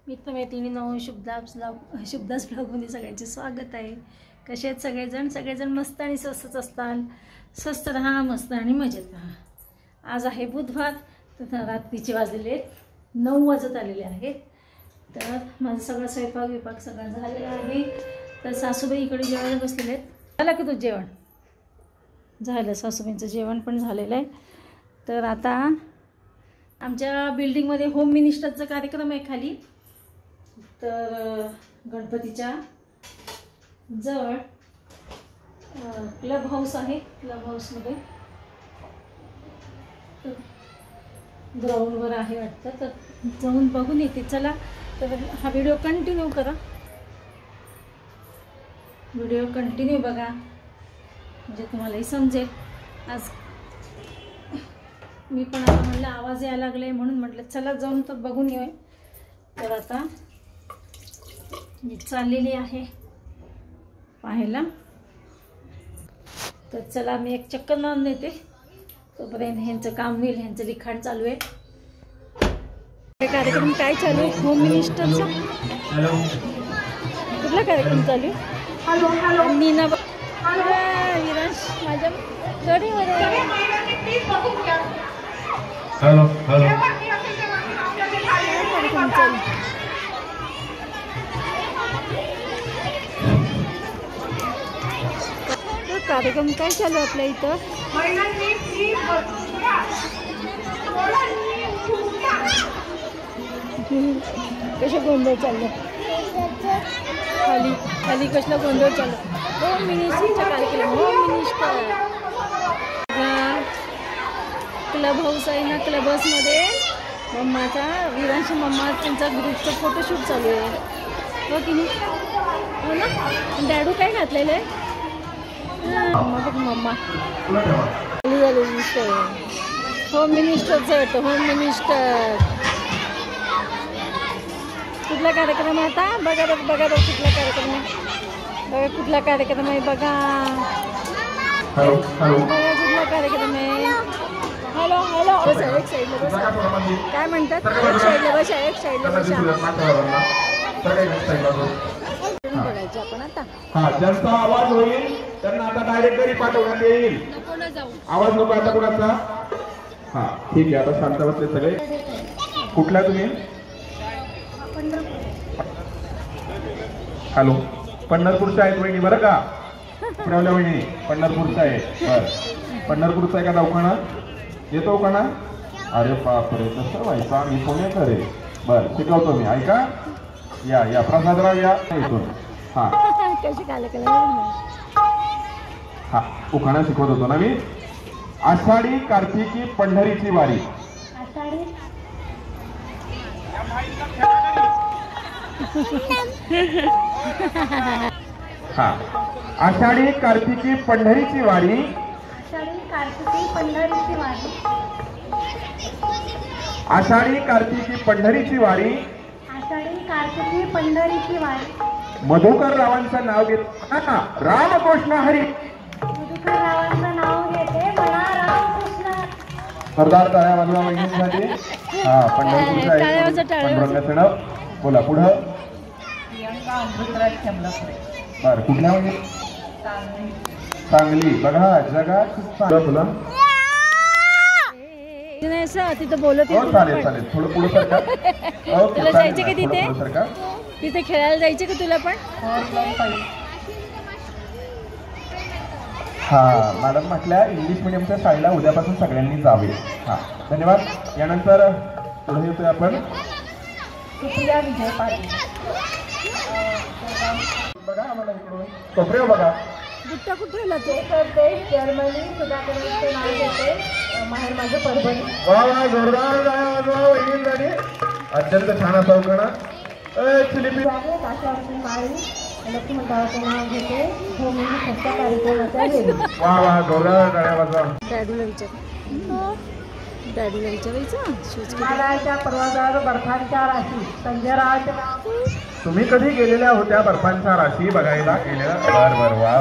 मित्रमैत्रिणींनो शुभदास ब्लॉगमध्ये सगळ्यांचे स्वागत आहे। कसे आहेत सगळेजण मस्त आणि स्वस्तच असताल। स्वस्त राहा, मस्त आणि मजेत राहा। आज आहे बुधवार, तर रात्रीचे वाजलेले 9 वाजत आलेले आहेत। तर माझं सगळं स्वयंपाक सगळं झालेलं आहे। तर सासूबाई इकडे जेवायला बसलेले आहेत। झालं की तुझं जेवण? झालं, सासूबाईंचं जेवण पण झालेलं आहे। तर आता आमच्या बिल्डिंगमध्ये होम मिनिस्टरचा कार्यक्रम आहे खाली। तर गणपतीच्या जवळ क्लब हाऊस आहे। क्लब हाऊसमध्ये ग्राउंडवर आहे वाटतं, तर जाऊन बघून येते। चला, तर हा व्हिडिओ कंटिन्यू करा, व्हिडिओ कंटिन्यू बघा, म्हणजे तुम्हालाही समजेल। आज मी पण आता म्हटलं आवाज यायला लागले म्हणून म्हटलं चला जाऊन तर बघून येऊ। तर आता मी चाललेली आहे पाहायला। तर चला, मी एक चक्कर मारून येते, तोपर्यंत ह्यांचं काम होईल, ह्यांचं लिखाण चालू आहे। कार्यक्रम काय चालू आहे? होम मिनिस्टरचा कुठला कार्यक्रम चालू आहे? नीना विराज माझ्या गाडीमध्ये। कार्यक्रम चालू कार्यक्रम काय चालू आहे आपल्या इथं? कशा गोंधळ चाललं खाली खाली, कसला गोंधळ चाललं? होम मिनिस्टरचा कार्यक्रम। होम मिनिस्टर क्लब हाऊस आहे ना, क्लब हाऊसमध्ये मम्माचा, विरांशी मम्मा त्यांचा ग्रुपचा फोटोशूट चालू आहे, हो की नाही? हो ना? डॅडू काय घातलेलं आहे? मम्मा बघ, मम्मा मिनिस्टर, होम मिनिस्टरचं वाटतं। होम मिनिस्टर कुठला कार्यक्रम आहे आता? बघा कुठला कार्यक्रम आहे, बघा कुठला कार्यक्रम आहे, बघा कुठला कार्यक्रम आहे। हॅलो बस, एक साईडला बसा। काय म्हणतात? एक साईडला बसा, एक साईडला बसा। बघायचं आपण आता। हा, ज्यांचा आवाज होईल त्यांना आता डायरेक्ट घरी पाठवण्यात येईल। आवाज नको आता कोणाचा? हा, ठीक आहे, आता शांत बसले सगळे। कुठला तुम्ही? हॅलो, पंढरपूरच्या आहेत वहिनी, बरं का? पुण्यावल्या वहिनी पंढरपूरच्या आहे। बरं, पंढरपूरचा आहे का दवाखाना? येतो का ना? अरे बापरे, तसं व्हायचं, आम्ही पुण्याकर आहे। बरं, शिकवतो मी, ऐका। या प्रसादराव या इथून। हा हा, उखाणा शिकवत होतो ना मी। आषाढी कार्तिकी पंढरीची वारी। हा, आषाढी कार्तिकी पंढरीची वारी। आषाढी कार्तिकी पंढरीची वारी। आषाढी कार्तिकी पंढरीची वारी। आषाढी कार्तिकी पंढरीची वारी। मधुकर रावांचं नाव घेत रामकृष्ण हरी। मधुकर रावांचं नाव घेते, म्हणा रामकृष्ण। सरदार टाळ्या वाजवा वहिनींसाठी। हा, पंढरपूरचं नाव बोला पुढं। बर, कुठल्या वहिनी? सांगली। बघा जगात तुला तिथं बोलत चालेल, थोडं पुढे सरका। तुला जायचं का तिथे? तिथे खेळायला जायचं का तुला पण? हा, मॅडम म्हटल्या इंग्लिश मिडियमच्या शाळेला उद्यापासून सगळ्यांनी जावे। हा, धन्यवाद। यानंतर पुढे येतोय आपण विजय पाटील। बघा आम्हाला इकडून कोपऱ्यावर बघा। गुट्टा कुठे ठेवला ते? जर्मनी सुधाकरांचे नाव घेते, माहेर माझं परभणी। वा, जोरदार टाळ्या वाजवा वहिनींसाठी। अत्यंत छान असा उखाणा। चिलिपी काशावरती माळी लक्ष्मणरावांचे नाव घेते, हो मी फक्त कार्यक्रमाच्या वेळी। वा, जोरदार टाळ्या वाजवा। डॅडूला विचारायचं। हिमालयाच्या पर्वतावर बर्फांच्या राशी, संजय रावांचे नाव। तुम्ही कधी गेलेल्या होत्या बर्फांच्या राशी बघायला गेलेल्या? बर, वा,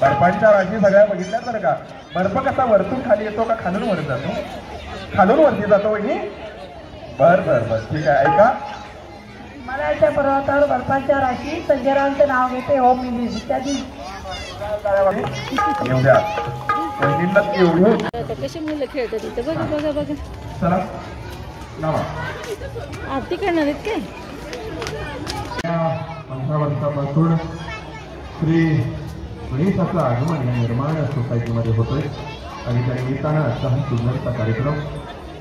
बर्फांच्या राशी सगळ्या बघितल्या बरं का? बर्फ कसा वरतून खाली येतो का खालून वर जातो? खालून वरती जातो वहिनी। बर, ठीक आहे, ऐका। हिमालयाच्या पर्वतावर बर्फाच्या राशी संजयरावांचं नाव घेते. होम मिनिस इत्यादी येऊ द्या. पहिलीला एवढं आता कशी मुलं खेळतात तिथे. बघा बघा बघा. चला नावा आरती करणार आहेत काय? 15 वर्षापासून श्री गणेशाचं आगमन या निर्माण सोसायटीमध्ये होतोय आणि त्या निमित्तानं आजचा हा सुंदरचा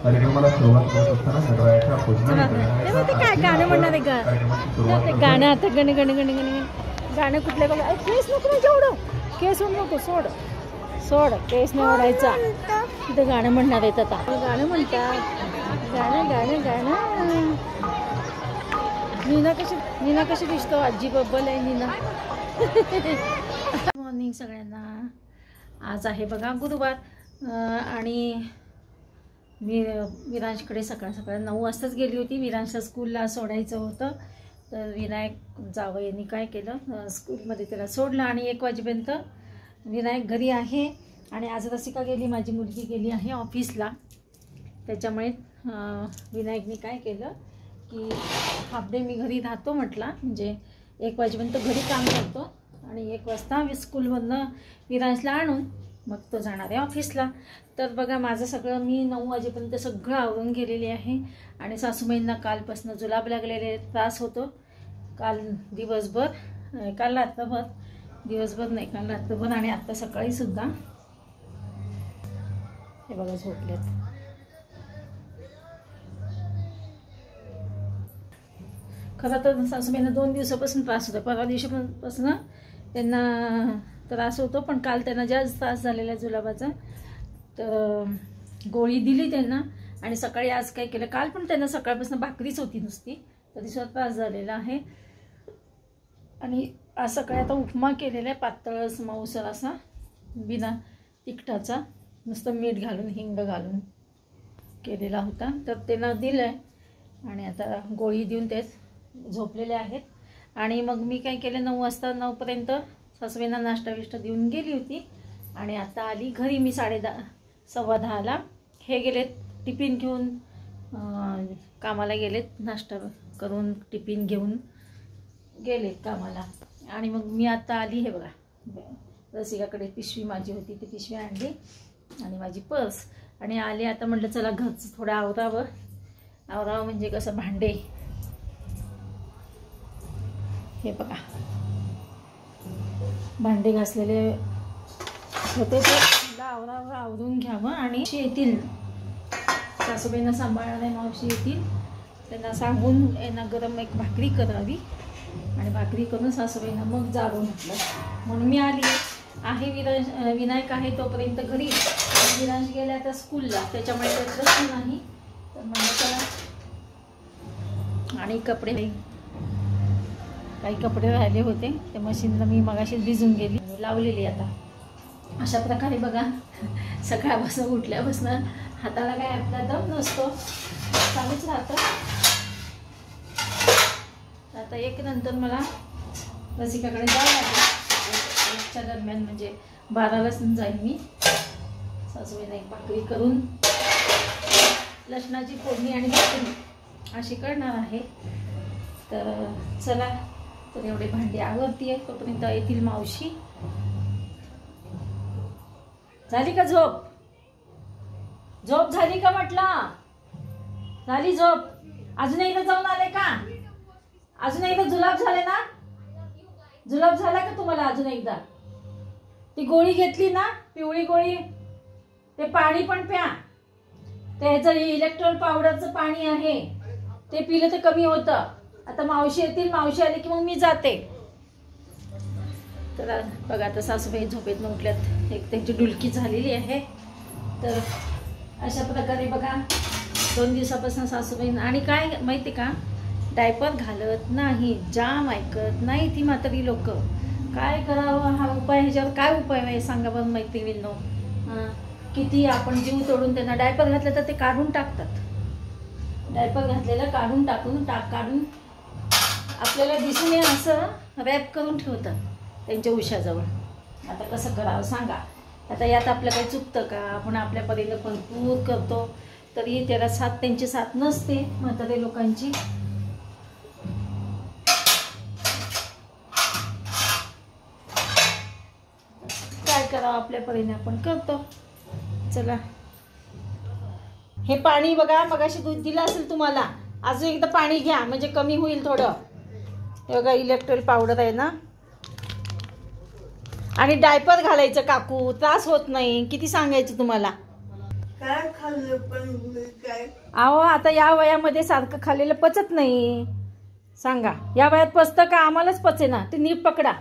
कार्यक्रमाला सुरुवात करत असताना गणरायाच्या काय गाणं म्हणणार आहे का? गाणं आता गण गण गण गण गाणं कुठल्या बघा. केस नको ना जेवढं केस ओढ नको. सोड सोड केस नाही ओढायचा. तिथं गाणं म्हणणार आहेत आता. गाणं म्हणतात. गाणं गाणं गाणं. नीना कशी दिसतो. आजी बब्बल आहे नीना. मॉर्निंग सगळ्यांना. आज आहे बघा गुरुवार आणि मी विरांशकडे सकाळ 9 वाजताच गेली होती. विरांशला स्कूलला सोडायचं होतं तर विनायक जावं यांनी काय केलं स्कूलमध्ये त्याला सोडलं आणि 1 वाजेपर्यंत विनायक घरी आहे. आणि आज रसिका गेली माझी मुलगी गेली आहे ऑफिसला. त्याच्यामुळे विनायकने काय केलं की हाफ डे मी घरी राहतो म्हटला. म्हणजे 1 वाजेपर्यंत घरी काम करतो आणि 1 वाजता स्कूलमधनं विरांशला आणून मग तो जाणार आहे ऑफिसला. तर बघा माझं सगळं मी 9 वाजेपर्यंत सगळं आवरून गेलेली आहे. आणि सासूबाईंना कालपासून जुलाब लागलेले त्रास होतो. काल दिवसभर काल रात्रभर दिवसभर नाही काल रात्रभर आणि आत्ता सकाळी सुद्धा हे बघा झोपलेत. खरं तर सासूबाईंना 2 दिवसापासून त्रास होता. परवा दिवशीपासून त्यांना त्रास होतो पण काल त्यांना जास्त त्रास झालेला जुलाबाचा. तर गोळी दिली त्यांना आणि सकाळी आज काय केलं. काल पण त्यांना सकाळपासून भाकरीच होती नुसती तरी सुद्धा त्रास झालेला आहे. आणि आज सकाळी आता उपमा केलेला आहे पातळ मऊसर असा बिना तिखटाचा नुसतं मीठ घालून हिंग घालून केलेला होता. तर त्यांना दिलं आहे आणि आता गोळी देऊन तेच झोपलेले आहेत. आणि मग मी काय केलं 9 वाजता 9 पर्यंत सासूबाईंना नाश्ता विष्टा देऊन गेली होती. आणि आता आली घरी मी 10:30 सव्वा 10ला. हे गेलेत टिफिन घेऊन कामाला गेलेत. नाश्ता करून टिफिन घेऊन गेलेत कामाला. आणि मग मी आता आली. हे बघा रसिकाकडे पिशवी माझी होती ती पिशवी आणली आणि माझी पर्स आणि आले. आता म्हटलं चला घरचं थोडं आवरावं म्हणजे कसं भांडे हे बघा भांडे घासलेले होते ते आवरून घ्यावं. आणि येतील सासूबाईंना सांभाळणारे मावशी येतील त्यांना सांगून यांना गरम एक भाकरी करावी आणि भाकरी करून सासूबाईंना मग जावं म्हटलं. म्हणून मी आली आहे. विनायक आहे तोपर्यंत घरी. विरांश गेला आता स्कूलला त्याच्यामुळे प्रश्न नाही. तर म्हणलं चला. आणि काही कपडे राहिले होते ते मशीनला मी मगाशीच भिजून गेली लावलेली. आता अशा प्रकारे बघा सकाळपासून उठल्यापासून हाताला काय आपला दम नसतो चालूच राहतं. आता 1 नंतर मला रसिकाकडे जावं लागेल. 1च्या दरम्यान म्हणजे 12लाच जाईन मी. सासूबाईंना एक भाकरी करून लसणाची फोडणी आणि भाकरी अशी करणार आहे. तर चला. तर एवढे भांडे आवरतीये तोपर्यंत येतील मावशी. झाली का झोप झाली का म्हटलं. झाली झोप. अजून एकदा जाऊन आले का. अजून एकदा जुलाब झाले ना. जुलाब झाला का तुम्हाला अजून एकदा. ती गोळी घेतली ना पिवळी गोळी ते पाणी पण प्या. त्याचं इलेक्ट्रॉल पावडरचं पाणी आहे ते पिलं तर कमी होतं. आता मावशी येतील. मावशी आली की मग मी जाते. तर बघा आता सासूबाई झोपेतनं उठल्यात. एक त्यांची डुलकी झालेली आहे. तर अशा प्रकारे बघा 2 दिवसापासून सासूबाई. आणि काय माहिती का डायपर घालत नाही. जाम ऐकत नाही ती म्हातारी लोक. काय करावं हा उपाय. ह्याच्यावर काय उपाय आहे सांगा बरं मैत्रिणींनो. किती आपण जीव तोडून त्यांना डायपर घातलं तर ते काढून टाकतात. डायपर घातलेलं काढून काढून आपल्याला दिसून नये असं रॅप करून ठेवतात त्यांच्या उशाजवळ. आता कसं करावं सांगा. आता यात आपलं काही चुकतं का. आपण आपल्या परीने भरपूर करतो तरी त्याला त्यांची साथ नसते म्हातारे लोकांची. करावं आपल्या परीने आपण करतो. चला, हे पाणी बघा, मगाशी दूध दिलं असेल तुम्हाला, अजून एकदा पाणी घ्या म्हणजे कमी होईल थोडं. हे बघा इलेक्ट्रोल पावडर आहे ना. आणि डायपर घालायचं काकू, त्रास होत नाही. किती सांगायचं तुम्हाला. काय खाल्लं पण काय अहो आता या वयामध्ये सारखं खाल्लेलं पचत नाही. सांगा, या वयात पचतं का? आम्हालाच पचे ना. ते नीट पकडा.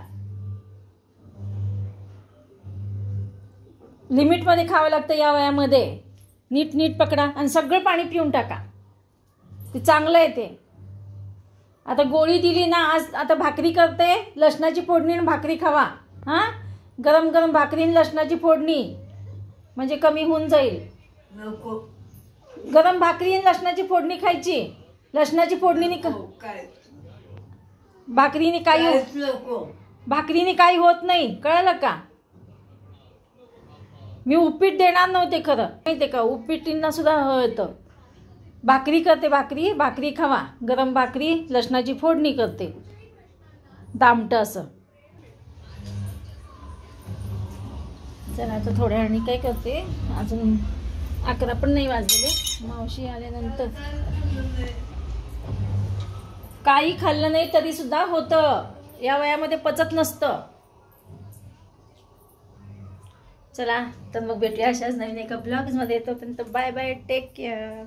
लिमिटमध्ये खावं लागतं या वयामध्ये. नीट नीट पकडा आणि सगळं पाणी पिऊन टाका. ते चांगलं आहे ते. आता गोळी दिली ना, आज आता भाकरी करते, लसणाची फोडणी आणि भाकरी खावा. हां, गरम गरम भाकरी आणि लसणाची फोडणी म्हणजे कमी होऊन जाईल. नको गरम भाकरी आणि लसणाची फोडणी खायची. लसणाची फोडणीने काय भाकरीने काही नको भाकरीने काही होत नाही, कळलं का? मी उपीट देणार नव्हते खरं, माहिती का? उपीटींना सुद्धा होतं. भाकरी करते, भाकरी खावा. गरम भाकरी, लसणाची फोडणी करते, दामटं असं. चला आता थोड्या वेळाने काय करते, अजून 11 पण नाही वाजलेले. मावशी आल्यानंतर काही खाल्लं नाही तरी सुद्धा होतं. या वयामध्ये पचत नसतं. चला तर मग भेटूया अशाच नवीन एका ब्लॉग्समध्ये. तोपर्यंत बाय बाय, टेक केअर.